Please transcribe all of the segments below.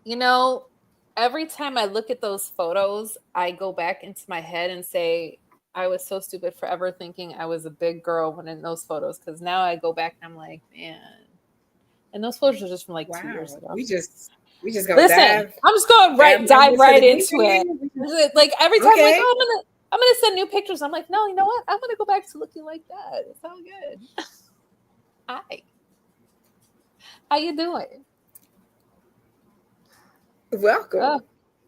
You know, every time I look at those photos, I go back into my head and say, I was so stupid forever thinking I was a big girl when in those photos. Because now I go back and I'm like, man. And those photos are just from like 2 years Wow. ago. We just gonna Listen, dive I'm just going diving right dive into right the deep into it. end. Like every time, I'm like, Okay. oh, I'm gonna send new pictures. I'm like, no, you know what? I'm gonna go back to looking like that. It's all good. Hi, how you doing? Welcome. Oh,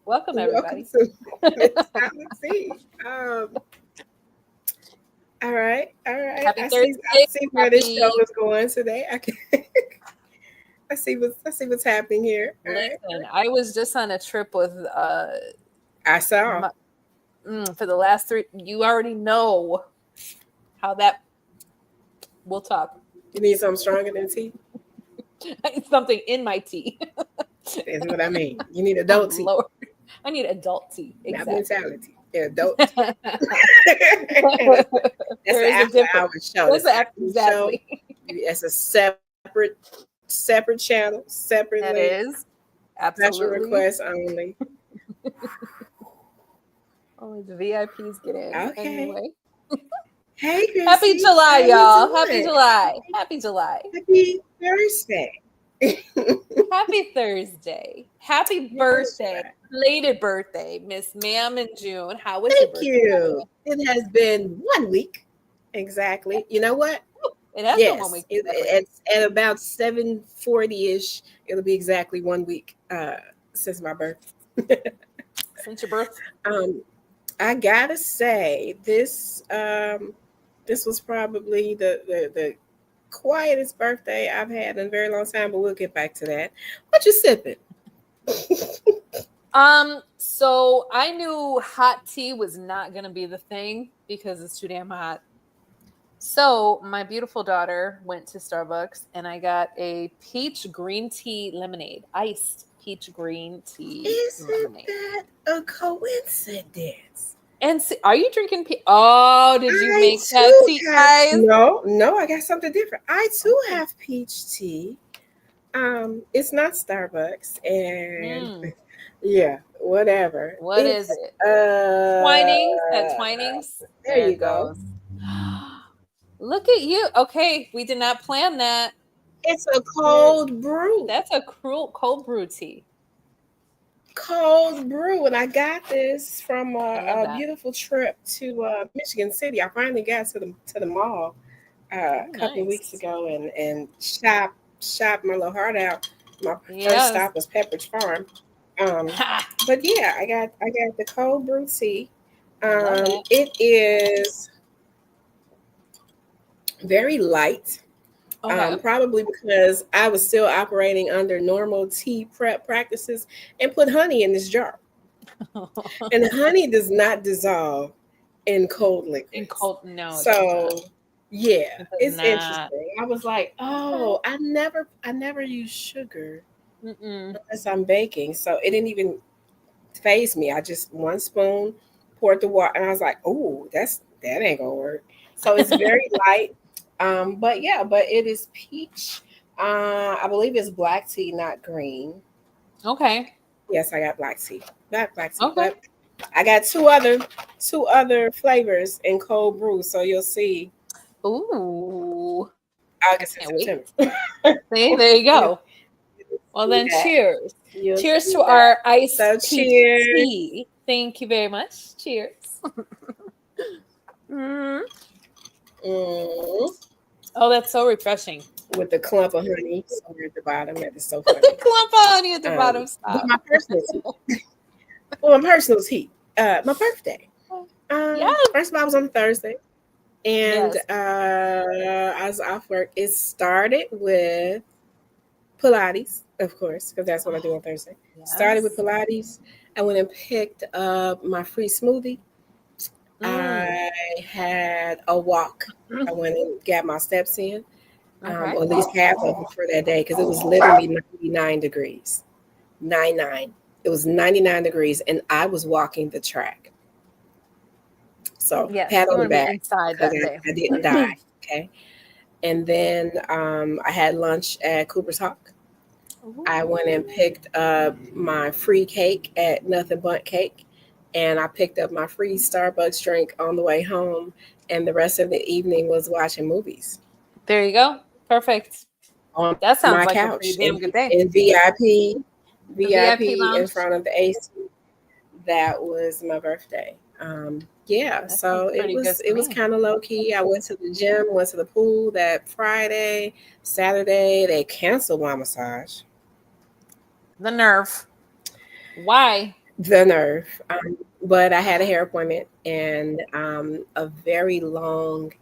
welcome Welcome everybody. to Mentali-Tea. All right, all right. Happy I Thursday. see where this show Happy. is going today. I see what's happening here. All right. Listen, I was just on a trip with I saw. my, for the last three. You already know how that. We'll talk. You need something stronger than tea. It's something in my tea. That's what I mean. You need Oh adult tea, Lord, I need adult tea. not Exactly. mentality. Yeah, adult tea. There That's the is a after difference. hours show. There's That's the a, after show. exactly. That's a separate channel, separate That link, is special absolutely requests only. only the VIPs get in. Okay. Anyway, Hey, happy Chrissy, how July, you y'all. Happy doing? July. Happy July. Happy Thursday. Happy Thursday. Happy Yes, birthday. right. Belated birthday, Miss Ma'am in June. How was your Thank birthday, by the you. way? It has been 1 week. Exactly. You know what? It has been one Yes. week exactly. It's at about 7:40ish. It'll be exactly 1 week since my birth. Since your birth. um, I gotta say this was probably the quietest birthday I've had in a very long time, but we'll get back to that. What you sipping? So I knew hot tea was not gonna be the thing because it's too damn hot. So my beautiful daughter went to Starbucks and I got a peach green tea lemonade, iced peach green tea Isn't lemonade. that a coincidence? And are you drinking Oh, did you I make that too tea, have guys? no, I got something different. I too Okay. have peach tea. It's not Starbucks, and Mm, yeah, whatever. what is It's it? uh, Twinings. That Twinings. there There you it go. goes. Look at you. Okay, we did not plan that. It's a You're cold brew. That's a cruel cold brew tea. Cold brew, and I got this from I love a that. beautiful trip to Michigan City. I finally got to the mall Oh, a couple of weeks nice. ago and shop my little heart out. My first Yes. stop was Pepperidge Farm. Um, Ha! but yeah, I got the cold brew tea. Love it. It is very light. Okay. Probably because I was still operating under normal tea prep practices and put honey in this jar. And honey does not dissolve in cold In liquids. cold, no, it does So not. yeah, It does it's not. interesting. I was like, Okay. oh, I never use sugar Mm-mm. unless I'm baking. So it didn't even phase me. I just one spoon, poured the water, and I was like, oh, that ain't gonna work. So it's very light. But yeah, but it is peach. I believe it's black tea, not green. Okay. Yes, I got black tea. Not black tea, Okay. but I got two other flavors in cold brew. So you'll see Ooh, I August and can't wait. September. See, there you You'll go. Well, see then, that. cheers. You'll Cheers see to that. our iced So peach cheers. tea. Thank you very much. Cheers. Mm. Mm, Oh, that's so refreshing. with the clump of honey somewhere at the bottom. That is so The funny. clump of honey at the bottom. But Stop. my personal tea. Well, my personal tea. My birthday. Yes. First of all, I was on Thursday, and Yes. I was off work. It started with Pilates, of course, because that's what I do on Thursday. Started with Yes. Pilates. I went and picked up my free smoothie. Mm. I had a walk. I went and got my steps in, Okay. or at least half of them for that day, because it was literally 99 degrees. 99. It was 99 degrees, and I was walking the track. So Yes. pat You on want the to be back inside because that day. I didn't die. Okay. And then I had lunch at Cooper's Hawk. I went and Ooh. picked up my free cake at Nothing But Cake, and I picked up my free Starbucks drink on the way home. And the rest of the evening was watching movies There you go. Perfect. on my That sounds couch like a pretty damn good in day. The VIP VIP in lounge. front of the AC. That was my birthday. Yeah, That sounds so pretty good to it was me. kind of low key. I went to the gym, went to the pool that Friday, Saturday. They canceled my massage. The nerve. Why? The nerve. But I had a hair appointment and a very long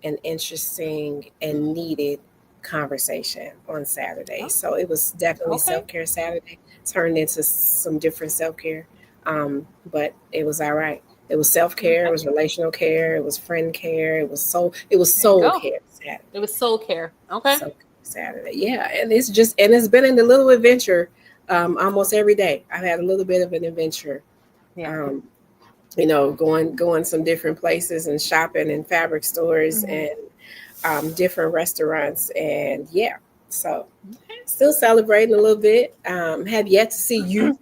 and interesting and needed conversation on Saturday. Oh, So it was definitely okay. self care Saturday, turned into some different self care. But it was all right. It was self care. It Okay. was relational care. It was friend care. It was There you soul go. care Saturday. It was soul care. Okay. So Saturday, yeah, and it's been in the little adventure. Almost every day, I've had a little bit of an adventure. Yeah. Um, going some different places and shopping in fabric stores Mhm. and different restaurants, and yeah, so Okay. still celebrating a little bit. Have yet to see you,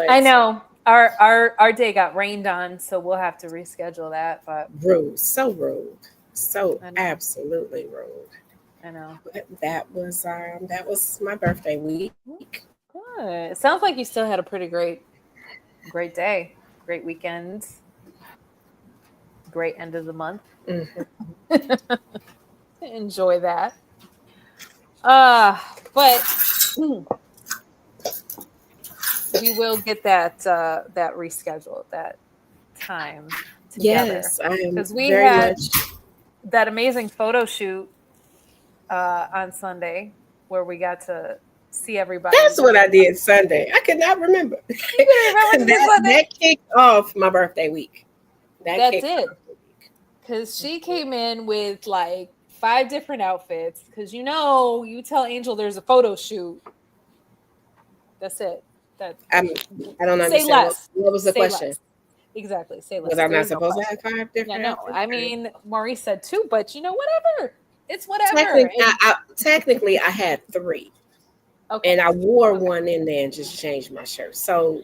I but know our day got rained on, so we'll have to reschedule that. But rude, so I know, absolutely rude. I know. But that was my birthday week. Good. It sounds like you still had a pretty great day, great weekend, great end of the month. Mm. Enjoy that. Uh, but we will get that rescheduled, that time together, Yes, I am because we very had much. that amazing photo shoot on Sunday where we got to see everybody. That's what I did Sunday. I could not remember. You can remember what you did Sunday? That kicked off my birthday week. That That kicked my did, birthday week. because she came in with like five different outfits. Because you tell Angel there's a photo shoot. That's it. That I'm, I don't say understand less. what was the Say question. less. Exactly. Say Was less. I There not is no supposed to have question. five Yeah, different no. outfits? I mean, Maurice said two, but whatever. It's whatever. Technically, And technically, I had three, and okay, I wore okay, one in there and just changed my shirt. So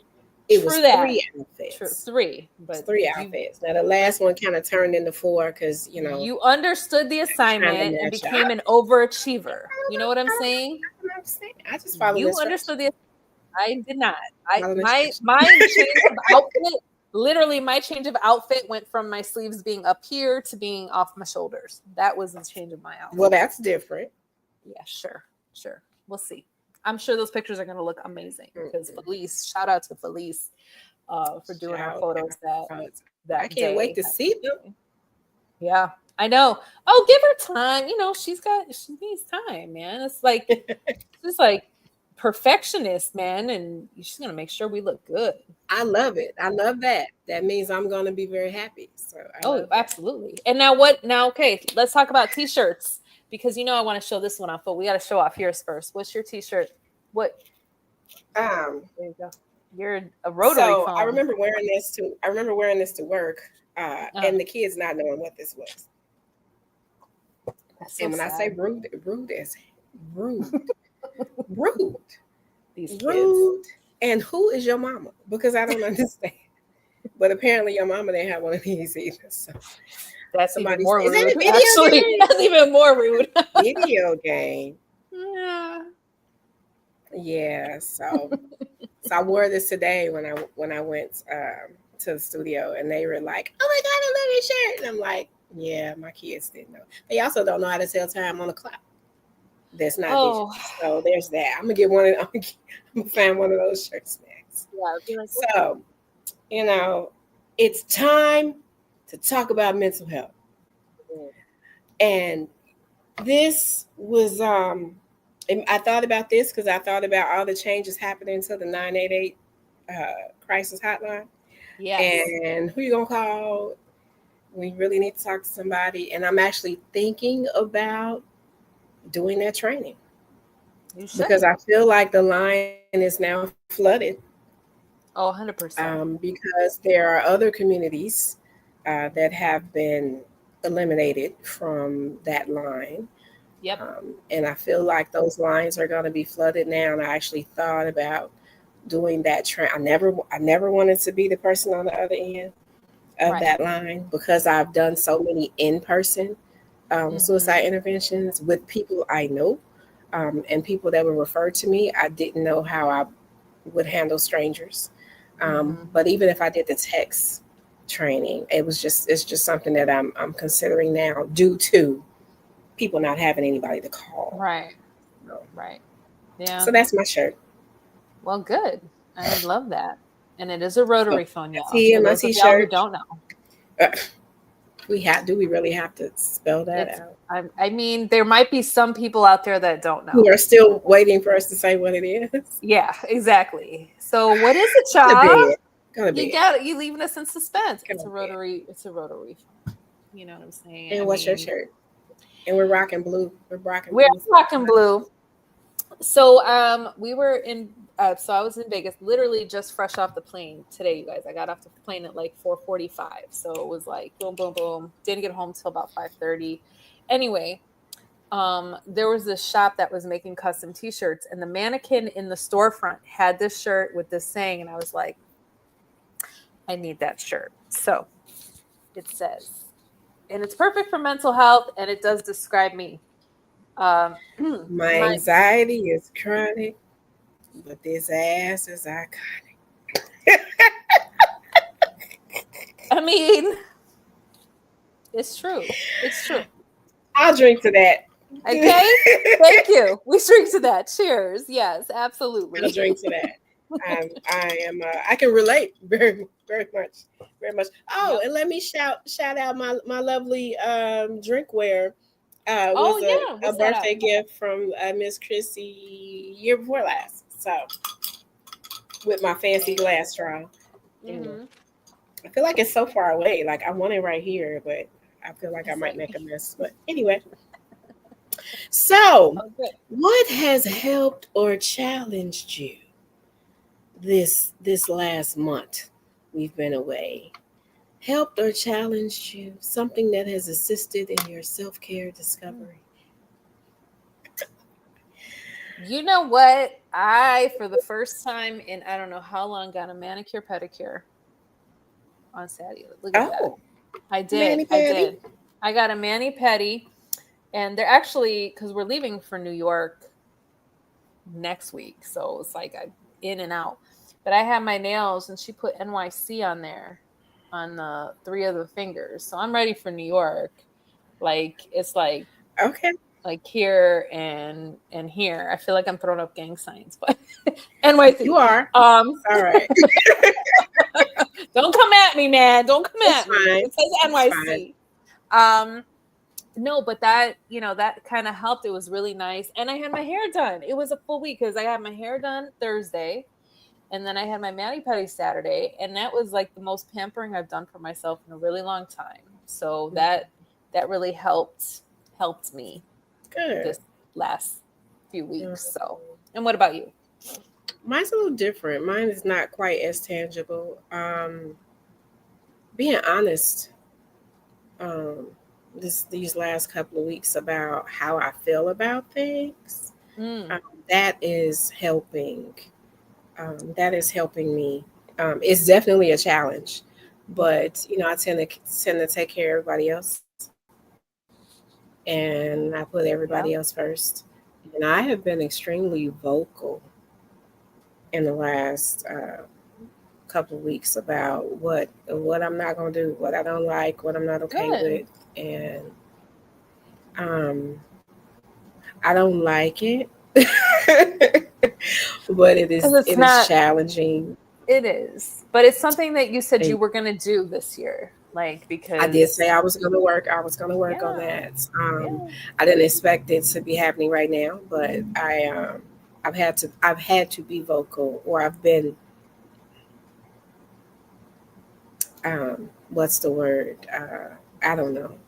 it was true that. three True, outfits. three. It's But three you outfits. Now the last one kind of turned into four because you understood the trying to assignment and match became up. an overachiever. You know what I'm saying? I don't understand. I just follow You instructions. understood the. I did not. I Follow my instructions. my change of outfit. Literally, my change of outfit went from my sleeves being up here to being off my shoulders. That was the change of my Well, outfit. that's different. Yeah, sure, sure. We'll see. I'm sure those pictures are going to look amazing because Mm-mm. Felice, shout out to Felice, for doing our Shout photos out. I that can't wait day. to see them. Yeah, I know. Oh, give her time. She needs time, man. It's like she's like perfectionist, man, and she's gonna make sure we look good. I love it. I love that. That means I'm going to be very happy. So I Oh, love that. absolutely. And now what? Now, okay, let's talk about t-shirts because I want to show this one off, but we got to show off yours first. What's your t-shirt? What? Um, There you go. You're a rotary so phone. I remember wearing this to work, Uh, and the kids not knowing what this was. that's so And when I say sad. rude, rude is rude, rude, These kids. rude. And who is your mama? Because I don't understand. But apparently your mama didn't have one of these either. So That's even somebody said, more "Is that rude. a Actually, video that's even more rude. game?" Video game. Yeah. Yeah. So I wore this today when I went to the studio, and they were like, "Oh my god, I love your shirt!" And I'm like, "Yeah, my kids didn't know. They also don't know how to tell time on the clock. That's not digital. Oh, So there's that. I'm gonna get one. I'm gonna find one of those shirts next. yeah. I'd be like, what? So you know, it's time to talk about mental health, and this was and I thought about this because I thought about all the changes happening to the 988 crisis hotline Yes, and who you gonna call. We really need to talk to somebody, and I'm actually thinking about doing that training you should. because I feel like the line is now flooded Oh, 100%. because there are other communities that have been eliminated from that line. Yep. And I feel like those lines are going to be flooded now. And I actually thought about doing that I never wanted to be the person on the other end of Right. that line because I've done so many in-person Mm-hmm. suicide interventions with people I know, and people that were referred to me. I didn't know how I would handle strangers. Mm-hmm. But even if I did the text training, it's just something that I'm considering now due to people not having anybody to call. Right. So, Right. Yeah. so that's my shirt. Well, good. I love that. And it is a So rotary phone, my y'all. tee For and my those of y'all who t-shirt. don't know, Uh, do we really have to spell that it's, out? I mean, there might be some people out there that don't Who know. are still waiting for us to say what it is? Yeah, exactly. So what is it, Go to y'all? bed. Go to You bed. got it. You leaving us in suspense. Go to bed. It's a rotary phone. You know what I'm saying? I And what's your mean, shirt? And we're rocking blue. We're rocking we're blue. rocking blue. So we were in so I was in Vegas literally just fresh off the plane today, you guys. I got off the plane at like 4:45. So it was like boom, boom, boom. Didn't get home till about 5:30. Anyway, there was this shop that was making custom t-shirts, and the mannequin in the storefront had this shirt with this saying, and I was like, I need that shirt. So it says, and it's perfect for mental health, and it does describe me. Um, My my, anxiety is chronic, but this ass is iconic. I mean, it's true. It's true. I'll drink to that. Okay. Thank you. We drink to that. Cheers. Yes, I'll absolutely. drink to that. I am. I can relate very much, very much. Oh, Yep. and let me shout out my lovely drinkware. Was Oh yeah. a What's that birthday out? gift from Miss Chrissy year before last. So with my fancy Hey. glass straw, you know, Mm-hmm. I feel like it's so far away. Like I want it right here, but I feel like I It's might like, make a mess. But anyway, so oh, good. what has helped or challenged you this last month we've been away? Helped or challenged you? Something that has assisted in your self-care discovery? You know what? I, for the first time in I don't know how long, got a manicure pedicure on Saturday. Look at that. Oh, I did. Manny I Patty. did. I got a mani pedi, and they're actually because we're leaving for New York next week, so it's like I'm in and out. But I had my nails, and she put NYC on there on the three of the fingers, so I'm ready for New York. Like it's Okay, like here and here. I feel like I'm throwing up gang signs, but you NYC. are. Um, All right. don't come at me, man. Don't come It's at me. fine. It says It's fine. NYC. Um, no, but that that kind of helped. It was really nice, and I had my hair done. It was a full week because I had my hair done Thursday, and then I had my mani pedi Saturday, and that was like the most pampering I've done for myself in a really long time. So that really helped me Good. this last few Mm. weeks. So, and what about you? Mine's a little different. Mine is not quite as tangible. Being honest, um, these last couple of weeks about how I feel about things, Mm, um, that is helping. That is helping me. It's definitely a challenge, mm-hmm. but I tend to take care of everybody else, and I put everybody else Yeah, first. And I have been extremely vocal in the last couple of weeks about what I'm not gonna do, what I don't like, what I'm not okay good. with, and um, I don't like it, but Because it it's is not. challenging. It is, but it's something that you said you And were gonna do this year, like I did because say I was gonna work. I was gonna work on yeah, that. yeah, I didn't expect it to be happening right now, but I've had to be vocal, or I've been what's the word? I don't know.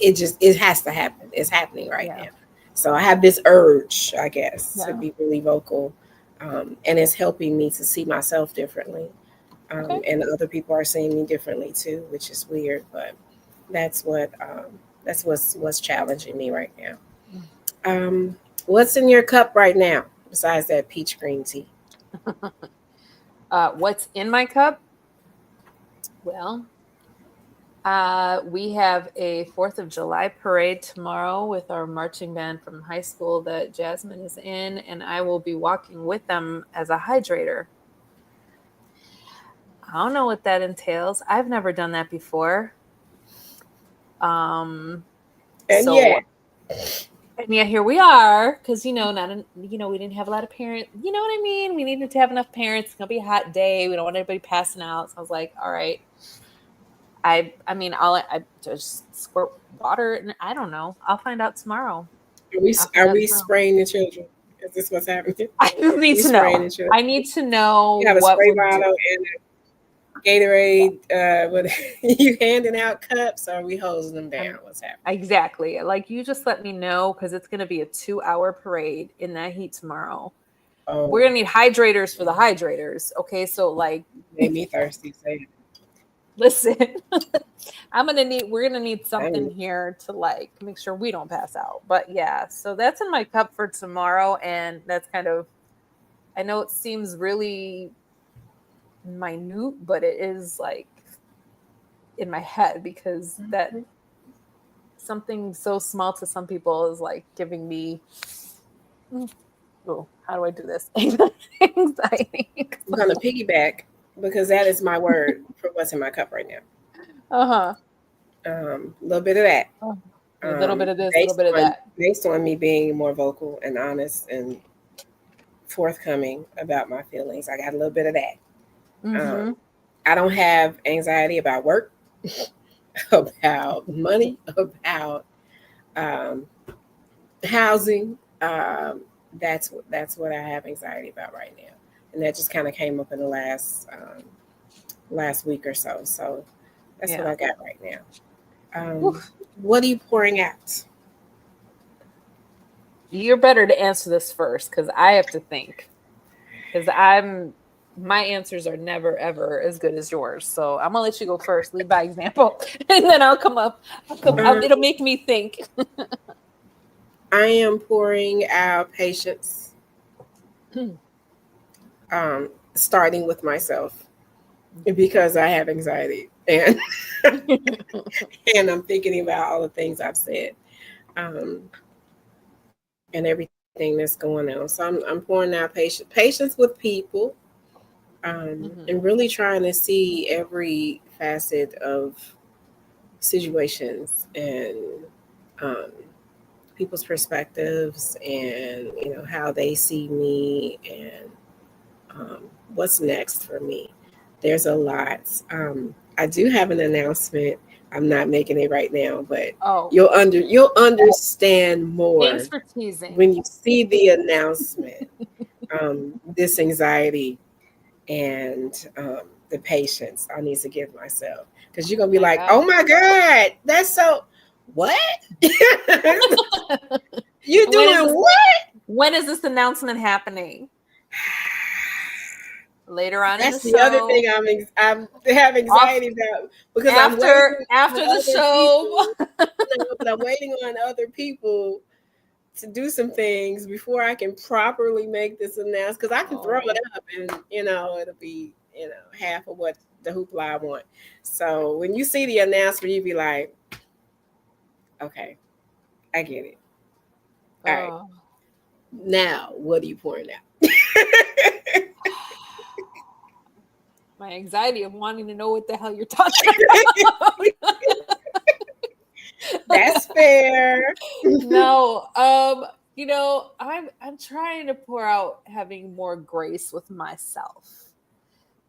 It has to happen. It's happening right yeah, now. So I have this urge, I guess, to yeah. be really vocal, and it's helping me to see myself differently. Okay, And other people are seeing me differently too, which is weird, but that's what's challenging me right now. What's in your cup right now besides that peach green tea? What's in my cup? Well, we have a 4th of July parade tomorrow with our marching band from high school that Jasmine is in, and I will be walking with them as a hydrator. I don't know what that entails. I've never done that before. Um, And so yeah, and yeah, here we are because we didn't have a lot of parents. You know what I mean? We needed to have enough parents. It's gonna be a hot day. We don't want anybody passing out. So I was like, all right. I just squirt water, and I don't know. I'll find out tomorrow. I'll find are out we tomorrow. spraying the children? Is this what's happening? I need We to spraying know. the children. I need to know You have a what spray we're bottle doing. and a Gatorade. What you handing out cups? Or are we hosing them down? Um, What's happening? exactly. Like you just let me know because it's going to be a 2-hour parade in that heat tomorrow. We're Oh, gonna need hydrators for the hydrators. Okay, so like, made me thirsty. Say listen, we're gonna need something it. here to like make sure we don't pass out. But yeah, so that's in my cup for tomorrow, and that's kind of, I know it seems really minute, but it is like in my head because that something so small to some people is like giving me, oh, how do I do this? Anxiety. I'm gonna piggyback because that is my word for what's in my cup right now. Uh-huh. A little bit of that. A little bit of this, a little Based bit of on that. me being more vocal and honest and forthcoming about my feelings. I got a little bit of that. Um, Mm-hmm. I don't have anxiety about work, about money, about um, housing. That's what I have anxiety about right now, and that just kind of came up in the last week or so. So that's what Yeah. I got right now. Oof. What are you pouring out? You're better to answer this first because I have to think. Because my answers are never ever as good as yours. So I'm gonna let you go first, lead by example, and then I'll come up. Um, It'll make me think. I am pouring out patience, Hmm. starting with myself because I have anxiety and and I'm thinking about all the things I've said um, and everything that's going on. So I'm pouring out patience with people, and Mhm. really trying to see every facet of situations and um, people's perspectives and how they see me and um, what's next for me. There's a lot. I do have an announcement. I'm not making it right now, but Oh, you'll understand thanks more for teasing. when you see the announcement. This anxiety and the patience I need to give myself because you're Oh gonna be my like, oh god. my god, that's so what you When is doing this? what? When is this announcement happening? Later on in That's the the other show. thing I'm have Off anxiety about because I'm after waiting on after the other show. people. No, but I'm waiting on other people to do some things before I can properly make this announcement. Because I can throw it Oh. up and it'll be half of what the hoopla I want. So when you see the announcement, you be like, okay, I get it. All right, Oh. now what are you pouring out? My anxiety of wanting to know what the hell you're talking about. That's fair. No, I'm trying to pour out having more grace with myself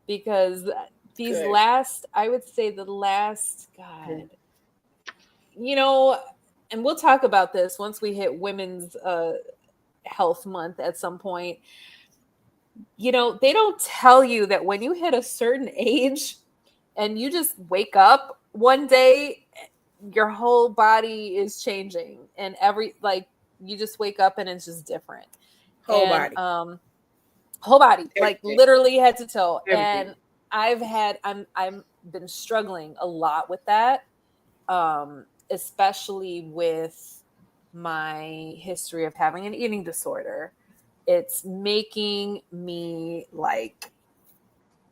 because these Good. last, I would say the last, God, you know, and we'll talk about this once we hit Women's Health Month at some point. They don't tell you that when you hit a certain age and you just wake up one day, your whole body is changing and you just wake up and it's just different. Whole And body, whole body, like everything, literally head to toe. everything. And I'm been struggling a lot with that. Especially with my history of having an eating disorder. It's making me like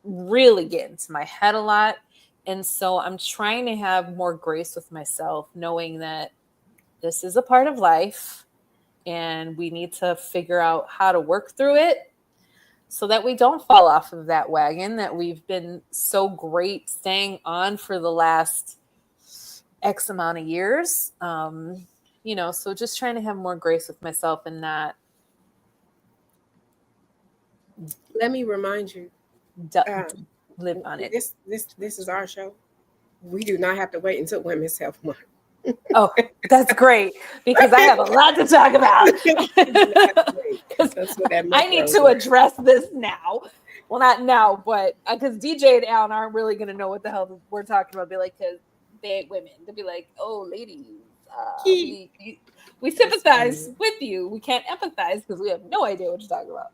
really get into my head a lot. And so I'm trying to have more grace with myself, knowing that this is a part of life and we need to figure out how to work through it so that we don't fall off of that wagon that we've been so great staying on for the last X amount of years. So just trying to have more grace with myself and not. Let me remind you, Live on it. This is our show. We do not have to wait until Women's Health Month. Oh, that's great because I have a lot to talk about. I need to address this now. Well, not now, but because DJ and Alan aren't really going to know what the hell we're talking about. Be like, because they ain't women. They'll be like, oh, ladies, we sympathize with you. We can't empathize because we have no idea what you're talking about.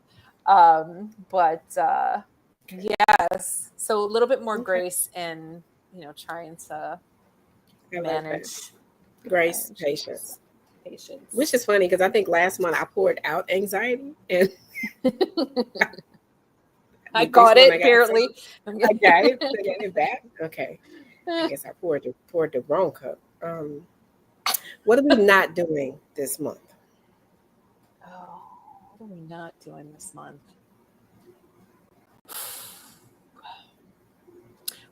Yes, so a little bit more grace and trying to manage grace, patience. Which is funny because I think last month I poured out anxiety and I got it. Apparently, I got it. I got it back. Okay, I guess I poured the wrong cup. What are we not doing this month? Oh, what are we not doing this month?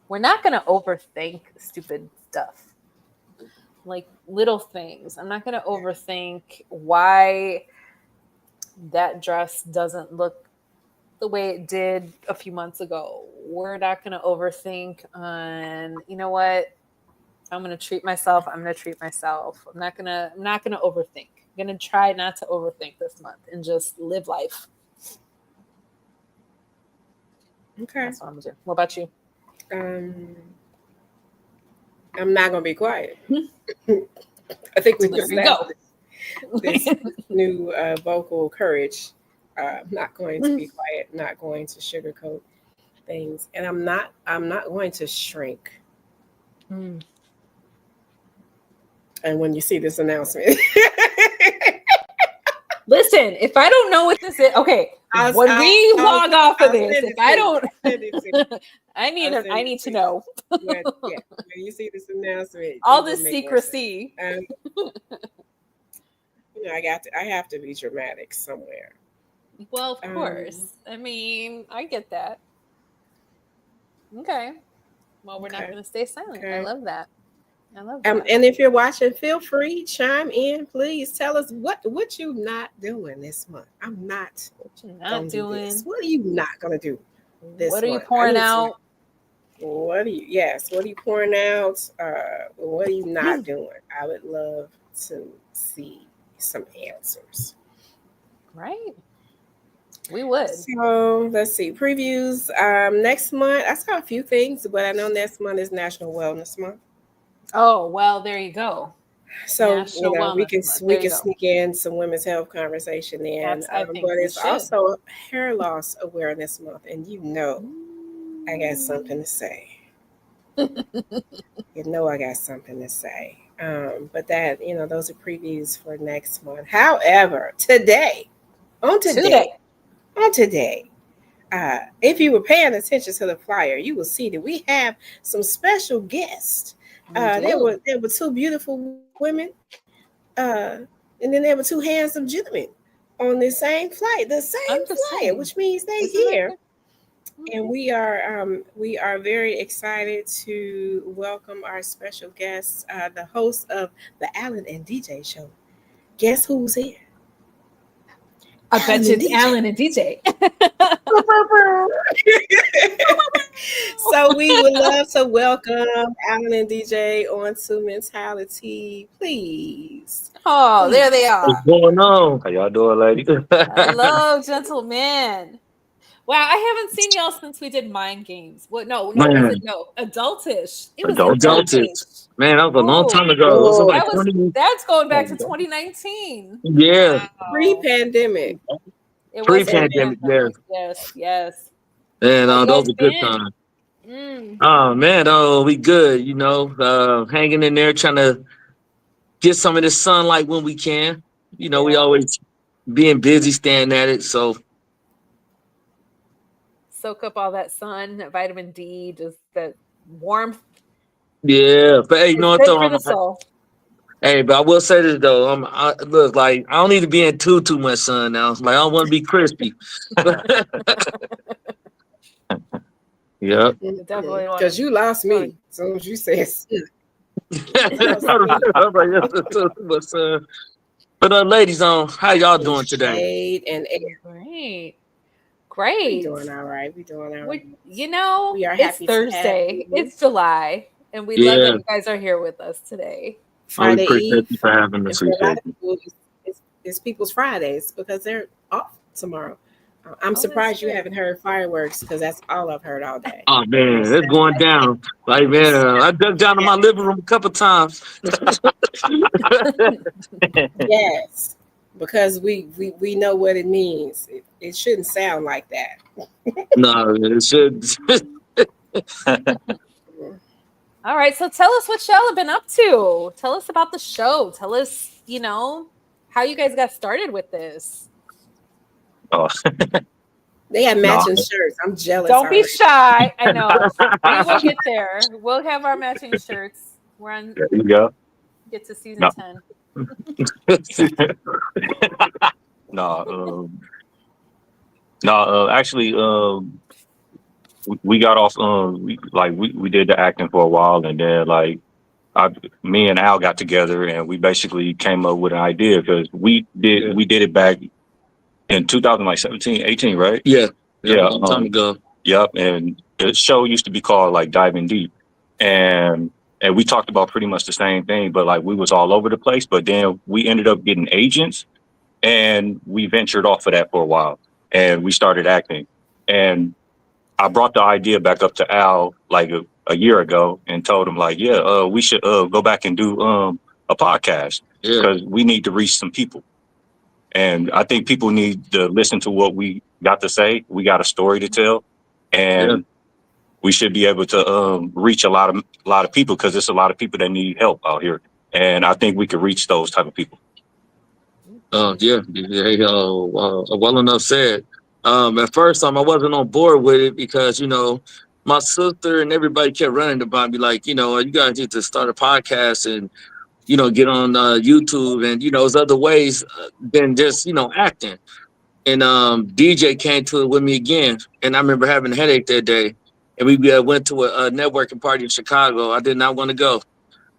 We're not going to overthink stupid stuff, like little things. I'm not going to overthink why that dress doesn't look the way it did a few months ago. We're not going to overthink on, you know what? I'm going to treat myself. I'm going to treat myself. I'm not going to overthink. I'm going to try not to overthink this month and just live life. Okay. That's what I'm going to do. What about you? I'm not going to be quiet. I think we just go. This new vocal courage. I'm not going to be quiet, not going to sugarcoat things. And I'm not going to shrink. And when you see this announcement, listen, if I don't know what this is, okay, when we log off of this, if I don't, I need to know. When you see this announcement, all this secrecy. I have to be dramatic somewhere. Well, of course. I mean, I get that. Okay. Well, we're not going to stay silent. Okay. I love that. And if you're watching, feel free, chime in. Please tell us what you not doing this month. I'm not. What you not doing? What are you not going to do this month? What are you pouring out? What are you pouring out? What are you not doing? I would love to see some answers. Right. We would. So let's see. Previews. Next month, I saw a few things, but I know next month is National Wellness Month. Oh, well, there you go. So we can sneak in some women's health conversation in. But it's also Hair Loss Awareness Month, and I got something to say. I got something to say. But that, those are previews for next month. However, today, if you were paying attention to the flyer, you will see that we have some special guests. There were two beautiful women, and then there were two handsome gentlemen on the same flight, which means they're here. And we are very excited to welcome our special guest, the host of the Alan and DJ show. Guess who's here? I bet you it's Alan and DJ. So we would love to welcome Alan and DJ onto Mentali-Tea, please. Oh, there they are. What's going on? How y'all doing, lady? Hello, gentlemen. Wow, I haven't seen y'all since we did Mind Games. What? No, Adultish. It was Adultish. Man, that was a long time ago. That's going back to 2019. Yeah. Wow. Pre-pandemic. Pre-pandemic, yes. And those are good times. Oh man, we good. Hanging in there, trying to get some of this sunlight when we can. You know, we Yeah. always being busy, staying at it. So Soak up all that sun, that vitamin D, just that warmth yeah, but hey, you is know what good though? for the soul. Hey, but I will say this though. Look, like I don't need to be in too much sun now. Like I don't want to be crispy. Yep. You definitely want Because to. you lost me as soon as you said you lost I'm me. like, that's too much sun. But ladies, how y'all In doing today? shade and air. Great. We Great. doing all right. We doing all right. We are It's happy to have Thursday. you. It's July. And we love that Yeah, you guys are here with us today. we Friday appreciate Eve. you for having And us. for a lot Appreciate of you. people, it's People's Fridays because they're off tomorrow. I'm Oh, that's surprised you true. haven't heard fireworks because that's all I've heard all day. Oh On a man, it's going Saturday. down. Like man, I dug down to my living room a couple times. Yes, because we know what it means. It shouldn't sound like that. No, it should. All right. So tell us what y'all have been up to. Tell us about the show. Tell us, how you guys got started with this. Oh, They have no. matching shirts. I'm jealous. Don't be already. shy. I know. We will get there. We'll have our matching shirts. We're on There you go. get to season No. 10. No, no. Actually, we got off. We did the acting for a while, and then me and Al got together, and we basically came up with an idea because we did it back in 2017, 18, right? Yeah, Yeah. a long time ago. Yep. And the show used to be called like Diving Deep. And we talked about pretty much the same thing, but like we was all over the place. But then we ended up getting agents and we ventured off of that for a while and we started acting. And I brought the idea back up to Al like a year ago and told him like, yeah, we should go back and do a podcast Yeah, because we need to reach some people. And I think people need to listen to what we got to say. We got a story to tell, and Yeah. we should be able to reach a lot of people because there's a lot of people that need help out here. And I think we could reach those type of people. Yeah. Well enough said. At first, I wasn't on board with it because my sister and everybody kept running about me like, you guys need to start a podcast and get on YouTube and there's other ways than just acting. And DJ came to it with me again, and I remember having a headache that day. And we went to a networking party in Chicago. I did not want to go.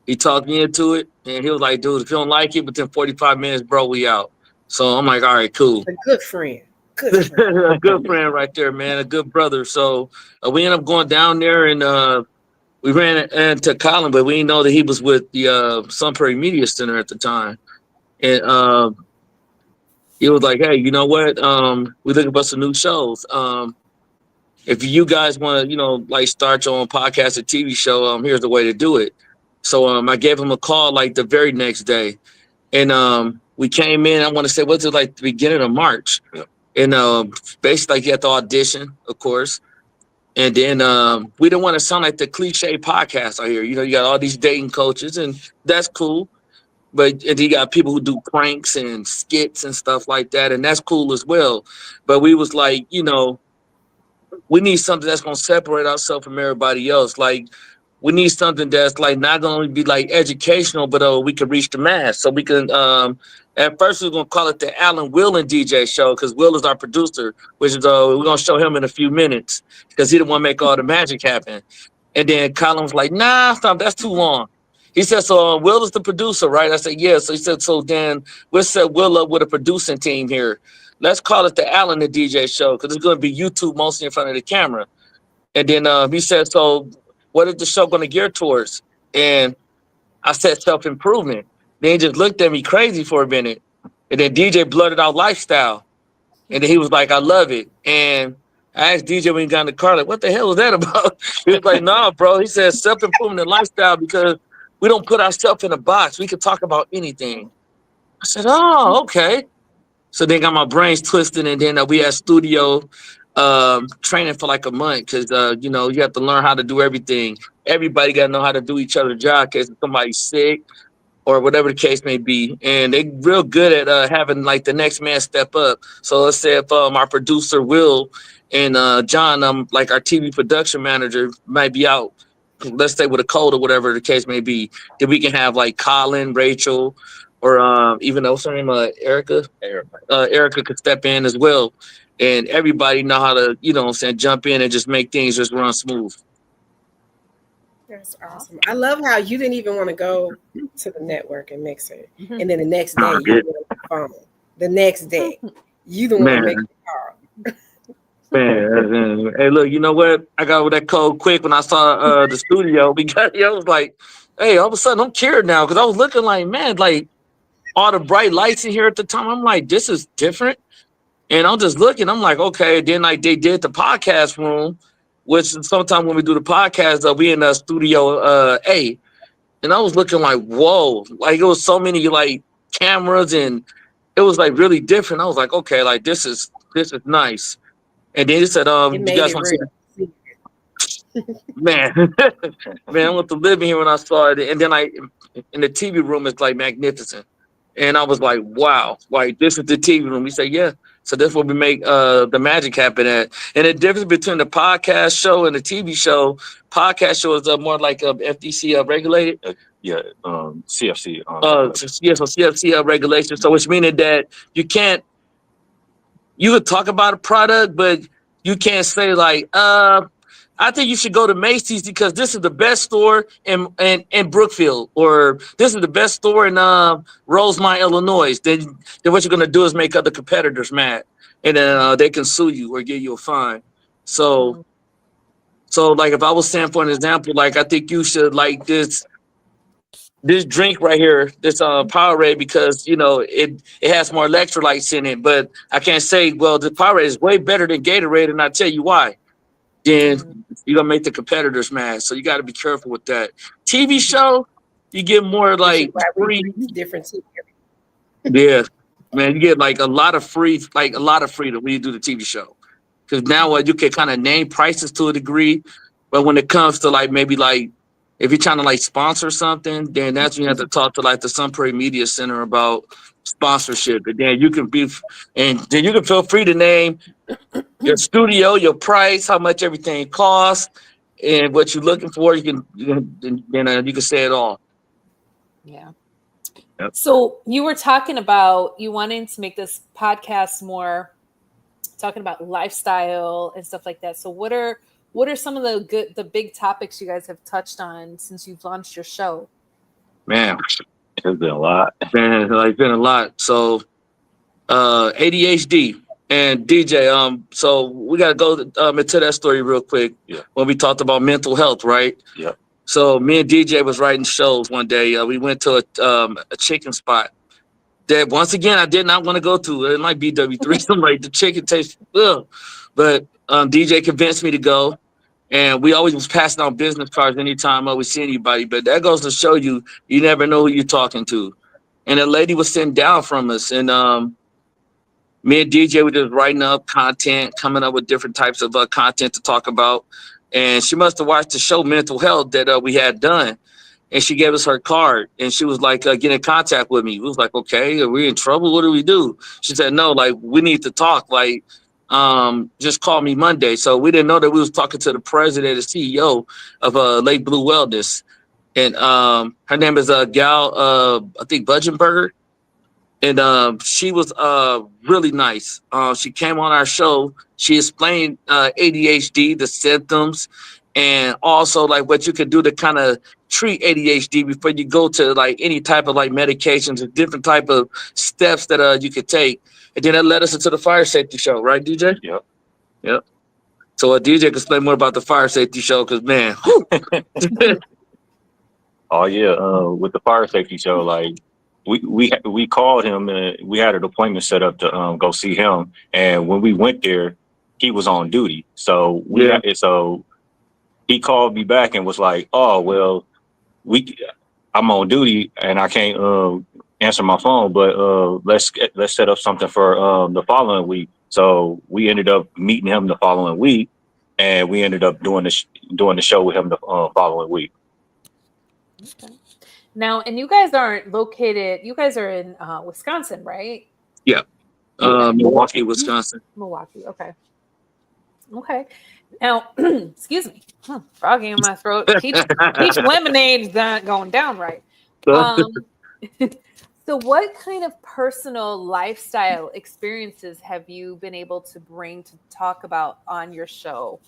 He talked me into it, and he was like, "Dude, if you don't like it, within 45 minutes, bro, we out." So I'm like, "All right, cool." A good friend. Good friend. A good friend right there, man. A good brother. So we ended up going down there, and we ran into Colin, but we didn't know that he was with the Sun Prairie Media Center at the time. And he was like, "Hey, you know what? We're looking for some new shows. If you guys want to, like start your own podcast or TV show, here's the way to do it." So I gave him a call like the very next day, and we came in. I want to say, was it like the beginning of March? Yeah. And basically, like, you had to audition, of course. And then we didn't want to sound like the cliche podcast out here. You got all these dating coaches, and that's cool. But and you got people who do pranks and skits and stuff like that, and that's cool as well. But we was like, we need something that's gonna separate ourselves from everybody else. Like we need something that's like not gonna be like educational, but we can reach the mass. So we can at first we're gonna call it the Alan Will and DJ show because Will is our producer, which is we're gonna show him in a few minutes because he the one make all the magic happen. And then Colin was like, nah, stop, that's too long. He said, so Will is the producer, right? I said, yeah. So he said, so then we'll set Will up with a producing team here. Let's call it the Alan the DJ show because it's going to be YouTube mostly in front of the camera. And then he said, so what is the show going to gear towards? And I said, self-improvement. Then he just looked at me crazy for a minute. And then DJ blurted out lifestyle. And then he was like, I love it. And I asked DJ when he got in the car, like, what the hell was that about? He was like, nah, bro. He said self-improvement and lifestyle because we don't put ourselves in a box. We can talk about anything. I said, oh, okay. So then got my brains twisted, and then we had studio training for like a month because you have to learn how to do everything. Everybody got to know how to do each other's job in case somebody's sick or whatever the case may be. And they real good at having like the next man step up. So let's say if our producer Will and John, like our TV production manager, might be out, let's say with a cold or whatever the case may be, then we can have like Colin, Rachel, or even what's her name, Erica. Erica could step in as well, and everybody know how to, you know what I'm saying, jump in and just make things just run smooth. That's awesome. I love how you didn't even want to go to the network and mix it. And then the next day, you went on the phone. The next day, you don't want to make the call. Man, hey, look, you know what? I got with that code quick when I saw the studio because I was like, hey, all of a sudden I'm cured now because I was looking like, man, like all the bright lights in here at the time. I'm like, this is different. And I'm just looking, I'm like, okay. Then like they did the podcast room, which sometimes when we do the podcast, we in the studio A. And I was looking like, whoa, like it was so many like cameras and it was like really different. I was like, okay, like this is nice. And then he said, you guys want to see the man, man, I went to live in here when I saw it. And then in the TV room, it's like magnificent. And I was like, wow, like this is the TV room. He said, yeah. So that's where we make the magic happen at. And the difference between the podcast show and the TV show, podcast show is more like FTC regulated. CFC. Yes, so CFC regulation. So which meaning that you could talk about a product, but you can't say like, I think you should go to Macy's because this is the best store in Brookfield, or this is the best store in Rosemont, Illinois. Then what you're gonna do is make other competitors mad, and then they can sue you or give you a fine. So like if I was saying for an example, like I think you should like this drink right here, this Powerade, because you know it has more electrolytes in it. But I can't say, well, the Powerade is way better than Gatorade, and I tell you why. Then you're gonna make the competitors mad. So you got to be careful with that. TV show, you get more like free. Different. Yeah, man, you get like a lot of freedom when you do the TV show. Because now you can kind of name prices to a degree, but when it comes to like maybe like if you're trying to like sponsor something, then that's when you have to talk to like the Sun Prairie Media Center about sponsorship. And then you can feel free to name your studio, your price, how much everything costs, and what you're looking for. You can say it all. Yeah. Yep. So you were talking about you wanting to make this podcast more talking about lifestyle and stuff like that. So what are some of the big topics you guys have touched on since you've launched your show? Man, it's been a lot. Man, like been a lot. So ADHD and DJ. So we gotta go into that story real quick. Yeah. When we talked about mental health, right? Yeah. So me and DJ was writing shows one day. We went to a chicken spot that once again I did not want to go to. It might be W3. I'm like, the chicken tastes ugh. But DJ convinced me to go. And we always was passing out business cards anytime we see anybody. But that goes to show you never know who you're talking to. And a lady was sitting down from us. And me and DJ were just writing up content, coming up with different types of content to talk about. And she must have watched the show Mental Health that we had done. And she gave us her card. And she was like, get in contact with me. We was like, okay, are we in trouble? What do we do? She said, no, like, we need to talk. Like, just call me Monday. So we didn't know that we was talking to the president and CEO of Lake Blue Wellness. And her name is Gal, I think Budgenberger. And she was really nice. She came on our show. She explained ADHD, the symptoms, and also like what you could do to kind of treat ADHD before you go to like any type of like medications or different type of steps that you could take. And then that led us into the fire safety show, right, DJ? Yep. So DJ can explain more about the fire safety show because, man. Oh, yeah. With the fire safety show, like we called him and we had an appointment set up to go see him. And when we went there, he was on duty. So so he called me back and was like, oh, well, I'm on duty and I can't answer my phone, but let's set up something for the following week. So we ended up meeting him the following week, and we ended up doing the show with him the following week. Okay. Now, and you guys aren't located. You guys are in Wisconsin, right? Yeah. Milwaukee, Wisconsin. Milwaukee. Okay. Okay. Now, excuse me. Froggy in my throat. Peach lemonade's not going down right. Um, so, what kind of personal lifestyle experiences have you been able to bring to talk about on your show?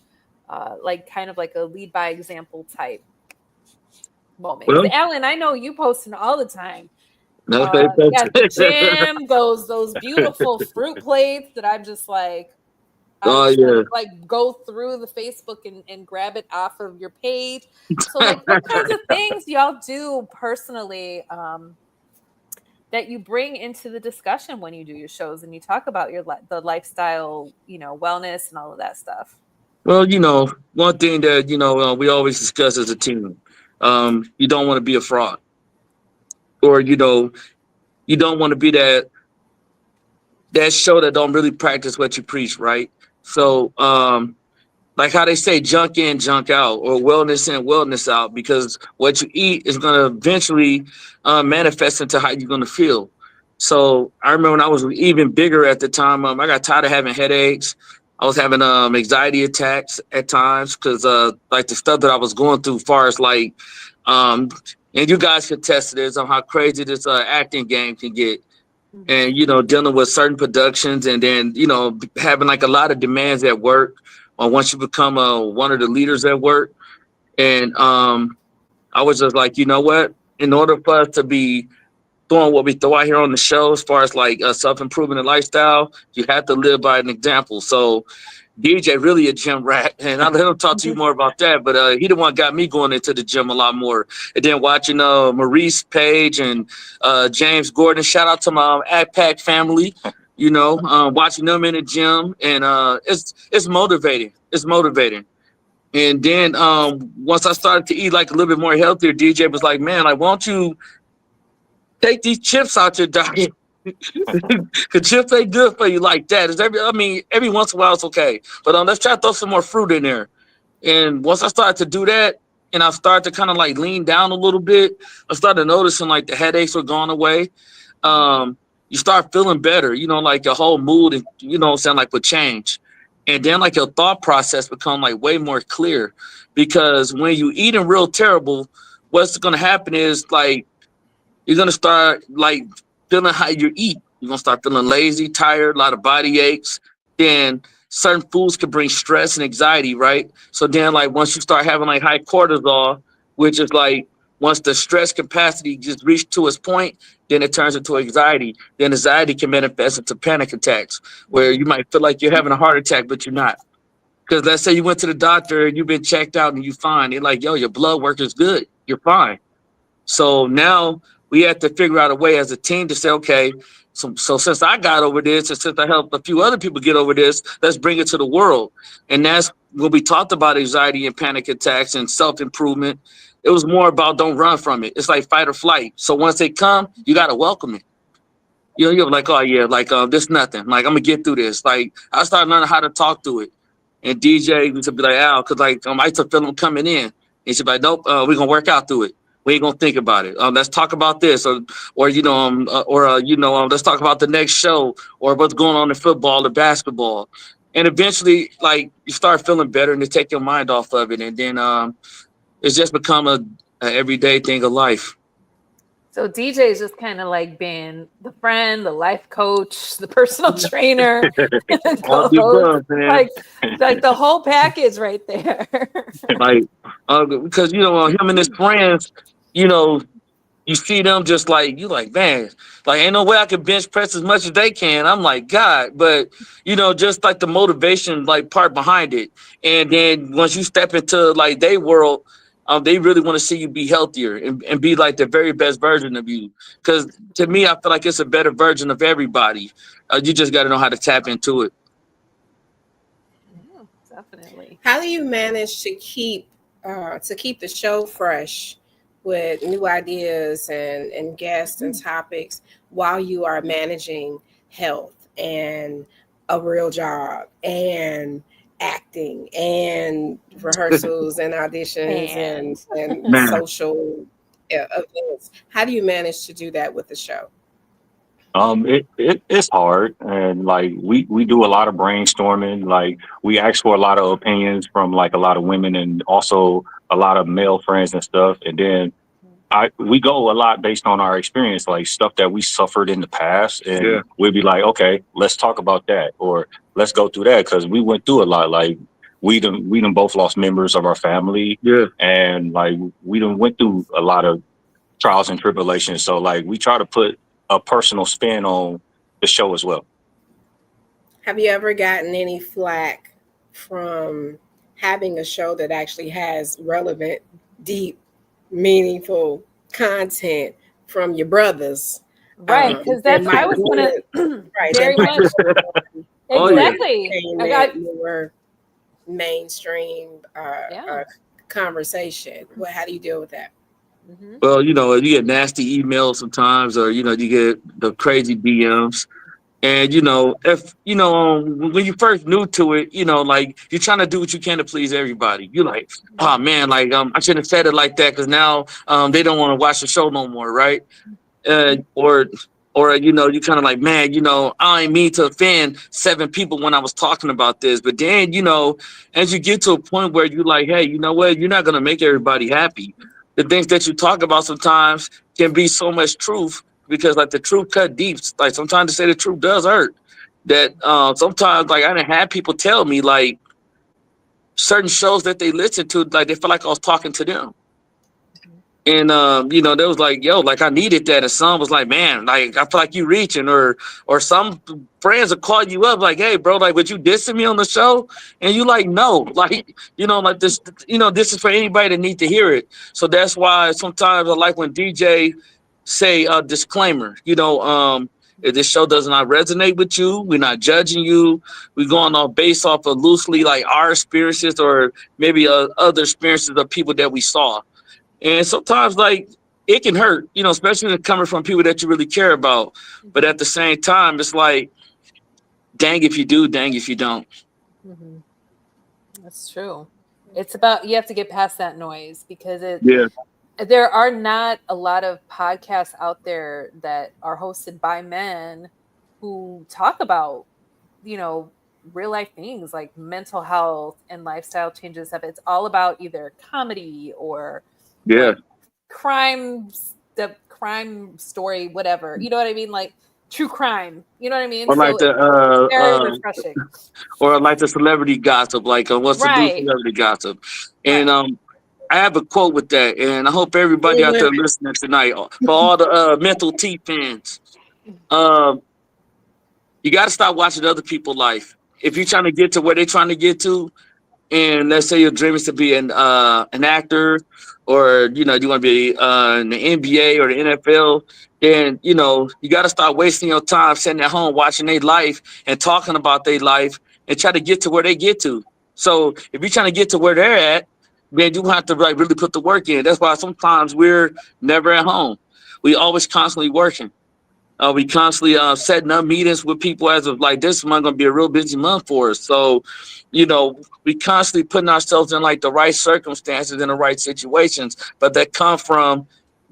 Like, kind of like a lead by example type moment. Because Well, Alan, I know you posting all the time. okay. At the gym, those beautiful fruit plates that I'm just like, Oh, I just want yeah. to like go through the Facebook and grab it off of your page. So like what kinds of things y'all do personally that you bring into the discussion when you do your shows and you talk about the lifestyle, wellness and all of that stuff? Well, one thing that, we always discuss as a team, you don't want to be a fraud, or, you don't want to be that show that don't really practice what you preach, right? So, like how they say, junk in, junk out, or wellness in, wellness out, because what you eat is going to eventually manifest into how you're going to feel. So I remember when I was even bigger at the time, I got tired of having headaches. I was having anxiety attacks at times because like the stuff that I was going through, as far as like, and you guys can test this on how crazy this acting game can get. And dealing with certain productions, and then having like a lot of demands at work, or once you become one of the leaders at work. And I was just like, you know what, in order for us to be doing what we throw out here on the show, as far as like self-improvement and lifestyle, you have to live by an example. So DJ really a gym rat, and I'll let him talk to you more about that. But he the one got me going into the gym a lot more. And then watching Maurice Page and James Gordon. Shout out to my AgPack family. Watching them in the gym, and it's motivating. It's motivating. And then once I started to eat like a little bit more healthier, DJ was like, "Man, like, why don't you take these chips out your diet?" Cause chips ain't good for you like that. Every once in a while it's okay, but let's try to throw some more fruit in there. And once I started to do that, and I started to kind of like lean down a little bit, I started noticing like the headaches were going away. You start feeling better, like your whole mood, and like would change. And then like your thought process become like way more clear, because when you eating real terrible, what's going to happen is like you're going to start like feeling how you eat. You're going to start feeling lazy, tired, a lot of body aches. Then certain foods can bring stress and anxiety, right? So then like once you start having like high cortisol, which is like once the stress capacity just reached to its point, then it turns into anxiety. Then anxiety can manifest into panic attacks, where you might feel like you're having a heart attack, but you're not. Because let's say you went to the doctor and you've been checked out and you're fine. They're like, yo, your blood work is good. You're fine. So now we have to figure out a way as a team to say, okay, so since I got over this, and since I helped a few other people get over this, let's bring it to the world. And that's when we talked about anxiety and panic attacks and self-improvement. It was more about don't run from it. It's like fight or flight. So once they come, you got to welcome it. You're like, oh yeah, like this nothing. Like I'm gonna get through this. Like I started learning how to talk through it. And DJ used to be like, Al, because like I used to feel him coming in. And she'd be like, nope, we're gonna work out through it. We ain't gonna think about it. Let's talk about this, or let's talk about the next show, or what's going on in football or basketball. And eventually, like you start feeling better, and to take your mind off of it, and then it's just become a everyday thing of life. So DJ is just kind of like being the friend, the life coach, the personal trainer, co-host, like the whole package right there. Like, because him and his friends, you see them just like you like, man, like ain't no way I can bench press as much as they can. I'm like, God, but just like the motivation like part behind it. And then once you step into like their world, they really want to see you be healthier and be like the very best version of you. Because to me, I feel like it's a better version of everybody. You just got to know how to tap into it. Yeah, definitely. How do you manage to keep the show fresh with new ideas and guests and topics while you are managing health and a real job and acting and rehearsals and auditions and social events. How do you manage to do that with the show? It's hard, and like we do a lot of brainstorming. Like we ask for a lot of opinions from like a lot of women and also a lot of male friends and stuff. And then we go a lot based on our experience, like stuff that we suffered in the past, and Yeah. we'd be like, okay, let's talk about that, or let's go through that because we went through a lot. Like we done both lost members of our family, Yeah. and like we done went through a lot of trials and tribulations. So like we try to put a personal spin on the show as well. Have you ever gotten any flack from having a show that actually has relevant, deep, meaningful content from your brothers? Right, because That that's I might was want gonna right, very that might much Oh, yeah. exactly. came I in got more mainstream yeah. conversation. Well, how do you deal with that? Mhm. Well, you get nasty emails sometimes, or you get the crazy DMs. And if when you first new to it, like you're trying to do what you can to please everybody. You're like, oh man, like I shouldn't have said it like that because now they don't want to watch the show no more, right? Or you kind of like, man, I ain't mean to offend 7 people when I was talking about this, but then as you get to a point where you're like, hey, you know what, you're not gonna make everybody happy. The things that you talk about sometimes can be so much truth because like the truth cut deep. Like sometimes to say the truth does hurt. That sometimes like I didn't have people tell me like certain shows that they listen to, like they feel like I was talking to them. And they was like, yo, like I needed that. And some was like, man, like I feel like you reaching, or some friends will call you up like, hey, bro, like, would you dissing me on the show? And you like, no, like, like this, this is for anybody that need to hear it. So that's why sometimes I like when DJ say disclaimer, if this show does not resonate with you, we're not judging you. We're going off based off of loosely like our experiences or maybe other experiences of people that we saw. And sometimes, like, it can hurt, especially when it's coming from people that you really care about. But at the same time, it's like, dang if you do, dang if you don't. Mm-hmm. That's true. It's about you have to get past that noise because Yeah. there are not a lot of podcasts out there that are hosted by men who talk about, real life things like mental health and lifestyle changes stuff. It's all about either comedy or Yeah. like the crime story, whatever. You know what I mean? Like true crime. You know what I mean? Or like So it's very refreshing. or like the celebrity gossip, like what's the new Right. celebrity gossip. And Right. I have a quote with that, and I hope everybody out there listening tonight, for all the Mentali-Tea fans, you got to stop watching other people's life. If you're trying to get to where they're trying to get to, and let's say your dream is to be an actor, or you want to be in the NBA or the NFL, then you got to start wasting your time sitting at home watching their life and talking about their life and try to get to where they get to. So if you're trying to get to where they're at, then you have to like really put the work in. That's why sometimes we're never at home. We always constantly working. We constantly setting up meetings with people as of like this month going to be a real busy month for us. So, we constantly putting ourselves in like the right circumstances in the right situations, but that come from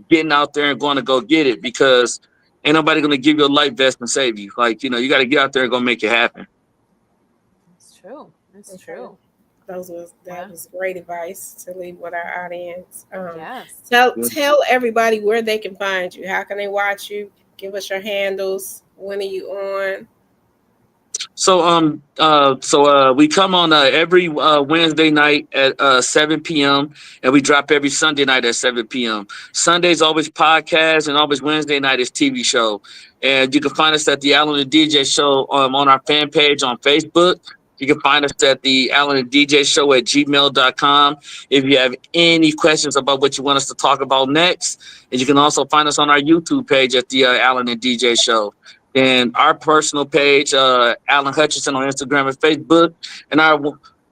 getting out there and going to go get it because ain't nobody going to give you a life vest and save you. Like, you got to get out there and go make it happen. It's true. It's true. That was great advice to leave with our audience. Yes. Tell everybody where they can find you. How can they watch you? Give us your handles. When are you on? So we come on every Wednesday night at 7 p.m. and we drop every Sunday night at 7 p.m. Sunday's always podcast and always Wednesday night is TV show. And you can find us at the Alan and DJ Show on our fan page on Facebook. You can find us at the Alan and DJ Show at gmail.com. If you have any questions about what you want us to talk about next, and you can also find us on our YouTube page at the Alan and DJ Show. And our personal page, Alan Hutchinson on Instagram and Facebook, and our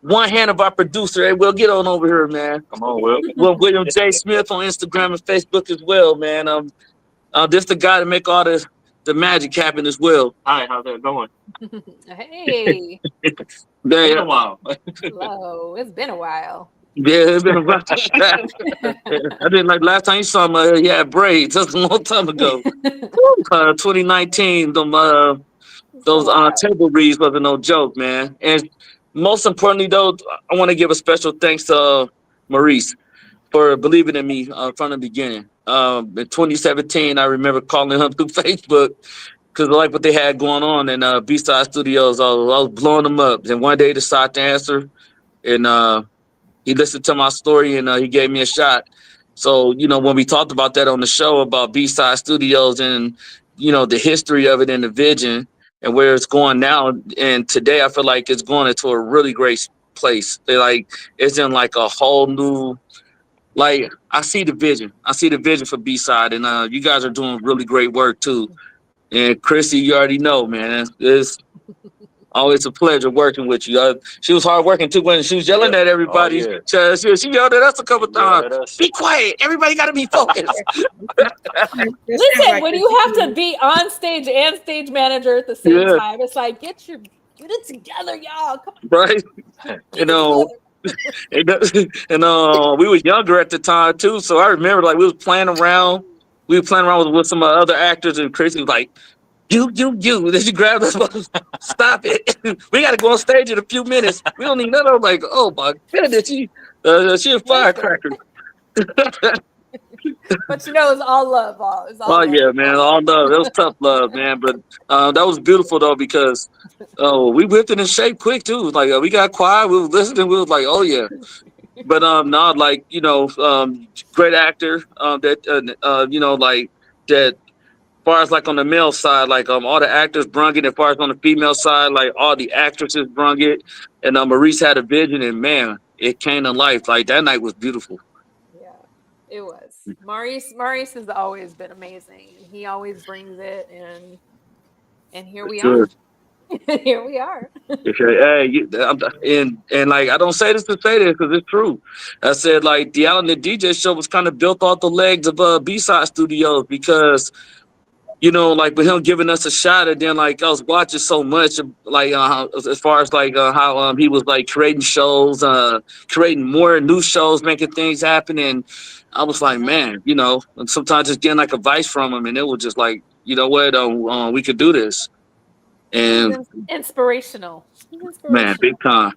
one hand of our producer, hey, Will, get on over here, man. Come on, Will. Well, William J. Smith on Instagram and Facebook as well, man. This the guy to make all the magic happen as well. Hi, how's that going? Hey. Been a while. Hello. It's been a while. Yeah, it's been about I didn't like last time you saw him. He had braids. That's a long time ago. 2019. So Those wild. table reads wasn't no joke, man. And most importantly, though, I want to give a special thanks to Maurice for believing in me from the beginning. In 2017, I remember calling him through Facebook because I like what they had going on in B-Side Studios. I was blowing them up. And one day he decided to answer, and he listened to my story, and he gave me a shot. So, when we talked about that on the show about B-Side Studios and, the history of it and the vision and where it's going now. And today I feel like it's going into a really great place. It's in like a whole new, like, I see the vision. I see the vision for B-Side, and you guys are doing really great work too. And Chrissy, you already know, man, it's always a pleasure working with you. She was hard working too when she was yelling at everybody. Oh, She yelled at us a couple yeah. times. Be quiet. Everybody got to be focused. Listen, when you have to be on stage and stage manager at the same time, it's like get it together, y'all. Come on. Right? Get it together. And we were younger at the time too, so I remember like we was playing around. We were playing around with some other actors, and Chrissy was like, you. Then she grabbed us. Stop it. We got to go on stage in a few minutes. We don't need none. I'm like, oh my goodness, she a firecracker. But it's all love. It's all love. Yeah, man, all love. It was tough love, man. But that was beautiful though because we whipped it in shape quick too. It was like we got quiet. We were listening. We was like, oh yeah. But no, like great actor. That like that. As far as like on the male side, like all the actors brung it. As far as on the female side, like all the actresses brung it, and Maurice had a vision, and man, it came to life. Like that night was beautiful. Yeah, it was. Maurice has always been amazing. He always brings it, and here we are. Here we are. And like I don't say this to say this because it's true. I said like the Allen the DJ show was kind of built off the legs of B-Side Studios because. Like with him giving us a shot, and then like I was watching so much, like as far as like how he was like creating shows, creating more new shows, making things happen, and I was like, man, and sometimes just getting like advice from him, and it was just like, you know what, we could do this, and inspirational. Man, big time.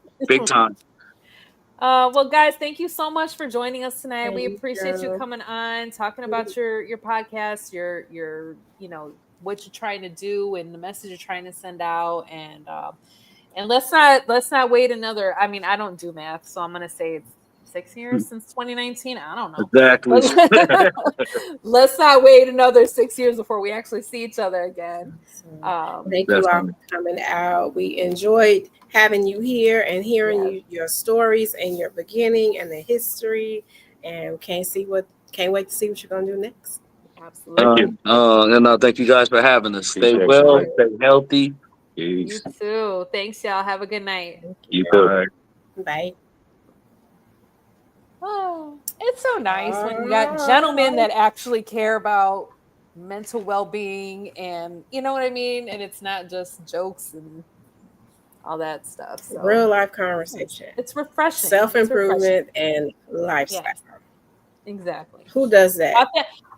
Well, guys, thank you so much for joining us tonight. We appreciate you coming on, talking about your podcast, your what you're trying to do and the message you're trying to send out, and let's not wait another. I mean, I don't do math, so I'm gonna say it's 6 years since 2019. I don't know exactly. Let's not wait another 6 years before we actually see each other again. Thank you all for coming out. We enjoyed having you here and hearing your stories and your beginning and the history, and can't wait to see what you're gonna do next. Absolutely. And thank you guys for having us. Stay well, stay healthy. Peace. You too. Thanks, y'all. Have a good night. You too. Bye. Oh, it's so nice when you got gentlemen that actually care about mental well-being, and you know what I mean, and it's not just jokes and all that stuff. So real life conversation. It's refreshing. Self-improvement and lifestyle. Yes. Exactly. Who does that?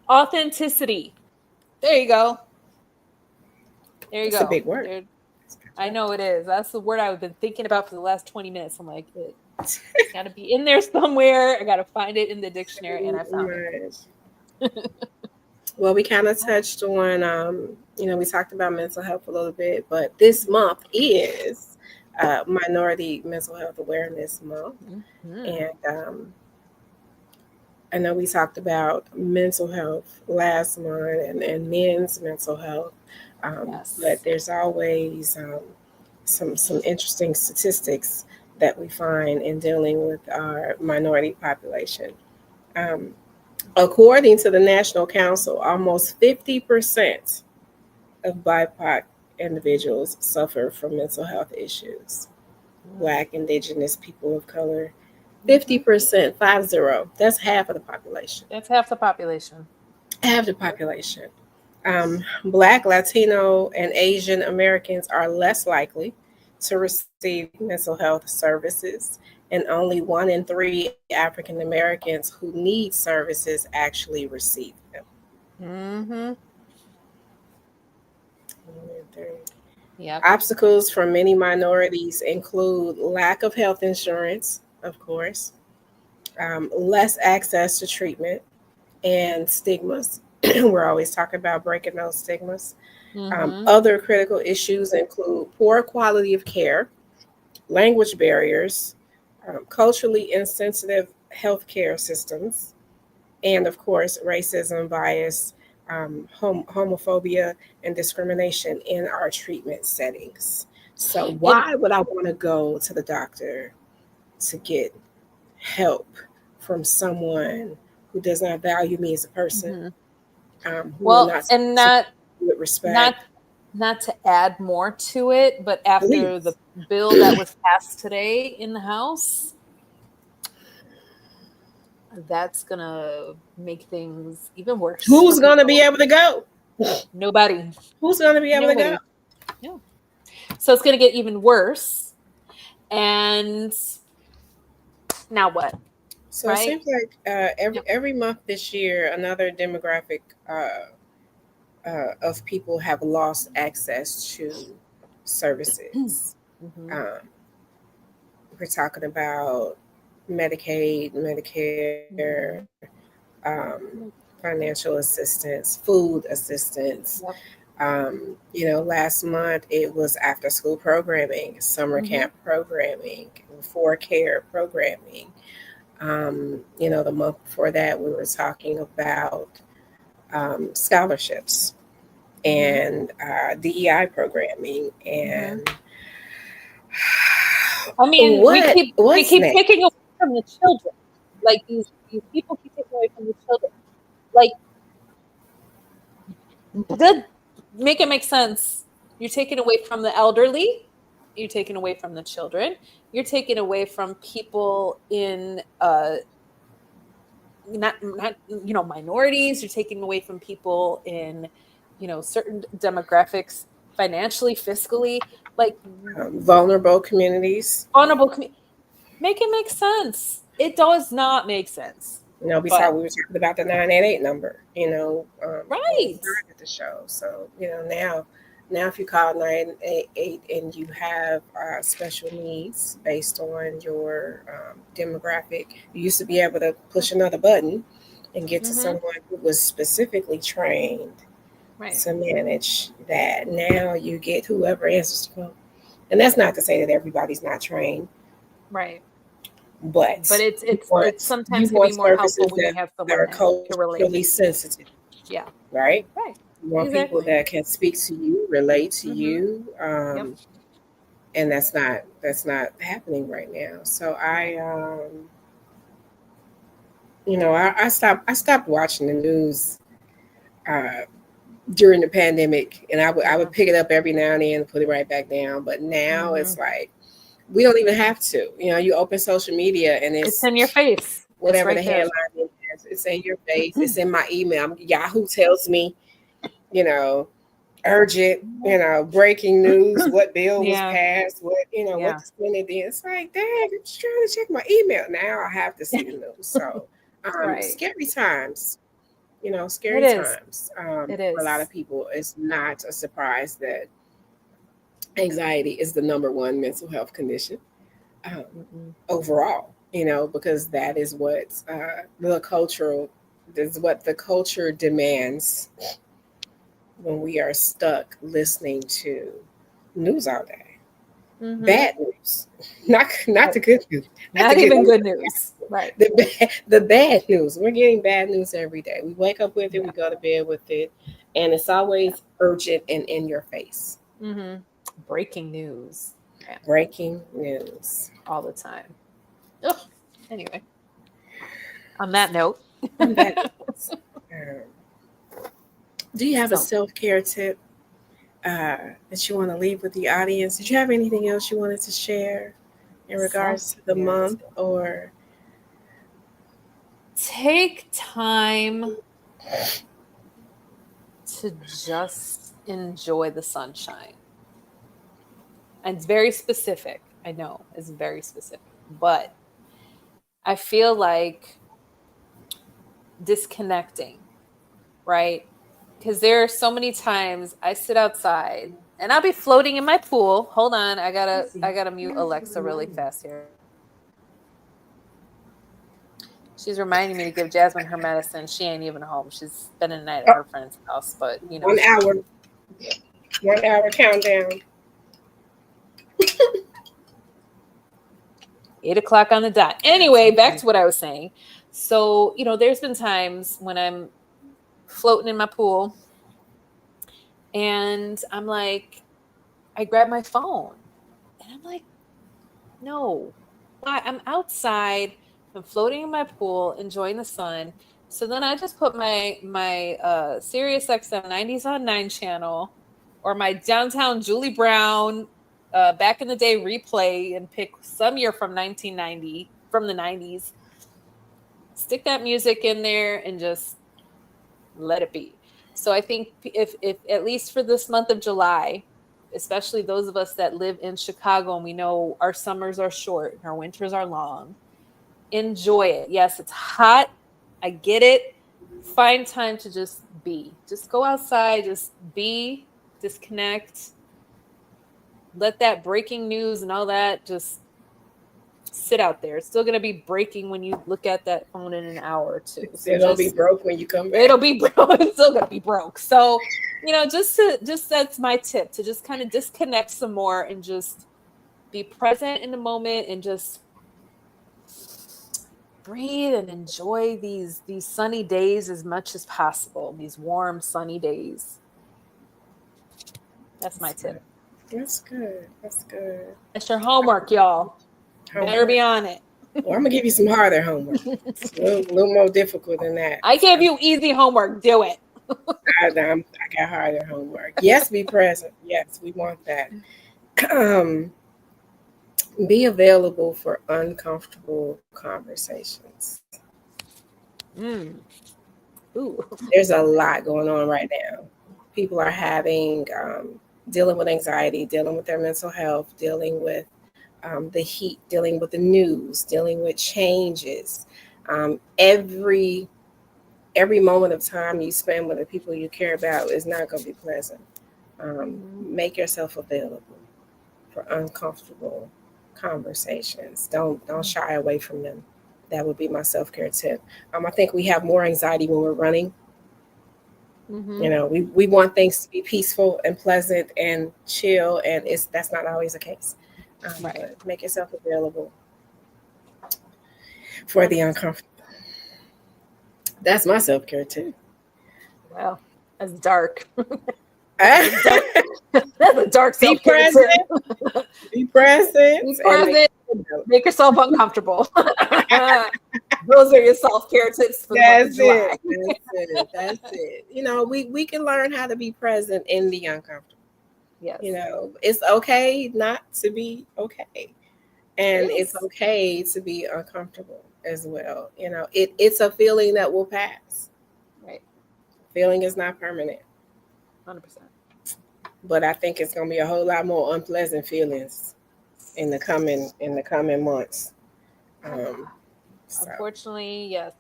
Authenticity. There you go. It's a big word. I know it is. That's the word I've been thinking about for the last 20 minutes. I'm like, it's got to be in there somewhere. I got to find it in the dictionary, and I found it. Well, we kind of touched on, we talked about mental health a little bit, but this month is Minority Mental Health Awareness Month. Mm-hmm. And I know we talked about mental health last month and men's mental health, but there's always some interesting statistics that we find in dealing with our minority population. According to the National Council, almost 50% of BIPOC individuals suffer from mental health issues. Black, Indigenous, people of color, 50%, 50. That's half of the population. That's half the population. Half the population. Black, Latino, and Asian Americans are less likely to receive mental health services, and only 1 in 3 African Americans who need services actually receive them. Mm-hmm. 1 in 3. Yep. Obstacles for many minorities include lack of health insurance, of course, less access to treatment, and stigmas. We're always talking about breaking those stigmas. Mm-hmm. Other critical issues include poor quality of care, language barriers, culturally insensitive healthcare systems, and of course, racism, bias, homophobia, and discrimination in our treatment settings. So, And why would I want to go to the doctor to get help from someone who does not value me as a person, mhm. who will Well, not and treat not me with not respect? not to add more to it, but after the Please. bill that was passed today in the House, that's gonna make things even worse for Who's going to be people. able to go? Nobody. Who's going to be able to go? Nobody. No. So it's gonna get even worse. And now what? So it Right? seems like Yep. every month this year, another demographic of people have lost access to services. Mm-hmm. Um, we're talking about Medicaid, Medicare, Mm-hmm. financial assistance, food assistance. Yep. Last month it was after school programming, summer Mm-hmm. camp programming, for care programming. The month before that, we were talking about scholarships Mm-hmm. and DEI programming. Mm-hmm. And I mean, we what's keep next? taking away from the children. Like these people keep taking away from the children. Like that make it make sense. You're taking away from the elderly, you're taking away from the children, you're taking away from people in not minorities, you're taking away from people in certain demographics financially, fiscally, like Vulnerable communities. vulnerable make it make sense. It does not make sense. But We were talking about the 988 number, when we right. started the show. So, now if you call 988 and you have special needs based on your demographic, you used to be able to push another button and get to Mm-hmm. someone who was specifically trained Right. to manage that. Now you get whoever answers the phone. And that's not to say that everybody's not trained, Right. But but it's you sometimes can be want more helpful services when you that have are someone that can relate. culturally sensitive, Yeah. right? Right. You want people Exactly. that can speak to you, relate to Mm-hmm. you, Yep. and that's not happening right now. So I stopped watching the news uh, during the pandemic, and I Yeah. would pick it up every now and then and put it right back down. But now Mm-hmm. it's like we don't even have to. You open social media and It's in your it's face. It's whatever the right there. headline is. It's in your face. It's in my email. Yahoo tells me, you know, urgent, breaking news, what bill was Yeah. passed, what Yeah. the Senate did. It's like, dang, I'm just trying to check my email. Now I have to see the news. So, Right. scary times, It scary is. times. It For a lot is. of people, it's not a surprise that anxiety is the number one mental health condition Mm-mm. overall, because that is what the culture demands when we are stuck listening to news all day. Mm-hmm. Bad news, not Right. the good news, not the Not good even news. good news. Right. The bad news. We're getting bad news every day. We wake up with it, we Yeah. go to bed with it, and it's Yeah. always urgent and in your face. Mm-hmm. Breaking news. Yeah. Breaking news. All the time. Ugh. Anyway, on that note. On that note, do you have a So self-care tip that you want to leave with the audience? Did you have anything else you wanted to share in regards to the self-care month, tip. or Take time to just enjoy the sunshine. And it's very specific. I know it's very specific, but I feel like disconnecting, right? Because there are so many times I sit outside and I'll be floating in my pool. Hold on, I gotta mute Alexa really fast here. She's reminding me to give Jasmine her medicine. She ain't even home. She's spending the night at her friend's house, but you know. 1 hour. 1 hour countdown. 8:00 on the dot. Anyway, back to what I was saying. So, you know, there's been times when I'm floating in my pool and I'm like, I grab my phone and I'm like, no, I'm outside. I'm floating in my pool, enjoying the sun. So then I just put my Sirius XM 90s on 9 channel or my Downtown Julie Brown back in the day replay and pick some year from 1990 from the 90s. Stick that music in there and just let it be. So I think if at least for this month of July, especially those of us that live in Chicago and we know our summers are short and our winters are long, enjoy it. Yes, it's hot. I get it. Find time to just be. Just go outside, just be, disconnect. Let that breaking news and all that just sit out there. It's still going to be breaking when you look at that phone in an hour or two. So it'll be broke when you come back. It'll be broke. It's still going to be broke. So, you know, just that's my tip, to just kind of disconnect some more and just be present in the moment and just breathe and enjoy these sunny days as much as possible. These warm, sunny days. That's my tip. That's good. That's good. That's your homework, y'all. Better be on it. Well, I'm gonna give you some harder homework. It's a little more difficult than that. I gave you easy homework. Do it. I got harder homework. Yes, be present. Yes, we want that. Be available for uncomfortable conversations. Ooh. There's a lot going on right now. People are having dealing with anxiety, dealing with their mental health, dealing with the heat, dealing with the news, dealing with changes. Every moment of time you spend with the people you care about is not going to be pleasant. Make yourself available for uncomfortable conversations. Don't shy away from them. That would be my self-care tip. I think we have more anxiety when we're running. You know, we want things to be peaceful and pleasant and chill, and that's not always the case. Right. But make yourself available for the uncomfortable. That's my self-care too. Wow, that's dark. That's a dark Be self-care present. tip. Be present. Be present. Make yourself uncomfortable. Those are your self-care tips for the month of July. That's it. You know, we can learn how to be present in the uncomfortable. Yes. You know, it's okay not to be okay. And it's okay to be uncomfortable as well. You know, it's a feeling that will pass. Right. Feeling is not permanent. 100%. But I think it's going to be a whole lot more unpleasant feelings in the coming months. Unfortunately, yes.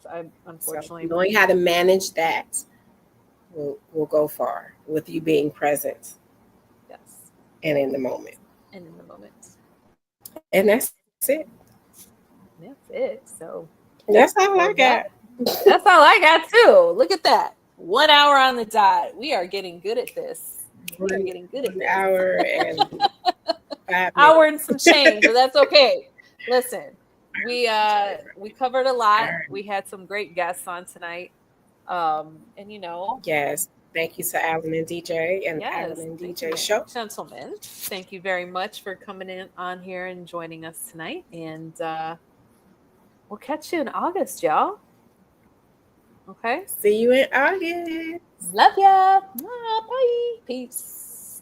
Unfortunately, knowing how to manage that will go far with you being present. Yes. And in the moment. And in the moment. And that's it. That's it. So that's all I got. That's all I got too. Look at that. 1 hour on the dot. We are getting good at this. We are getting good at this. 1 hour and 5 minutes. Hour and some change, but that's okay. Listen, we covered a lot. We had some great guests on tonight. And you know. Yes. Thank you to Alan and DJ and Alan and DJ show. Gentlemen, thank you very much for coming in on here and joining us tonight. And we'll catch you in August, y'all. Okay. See you in August. Love ya. Bye. Peace.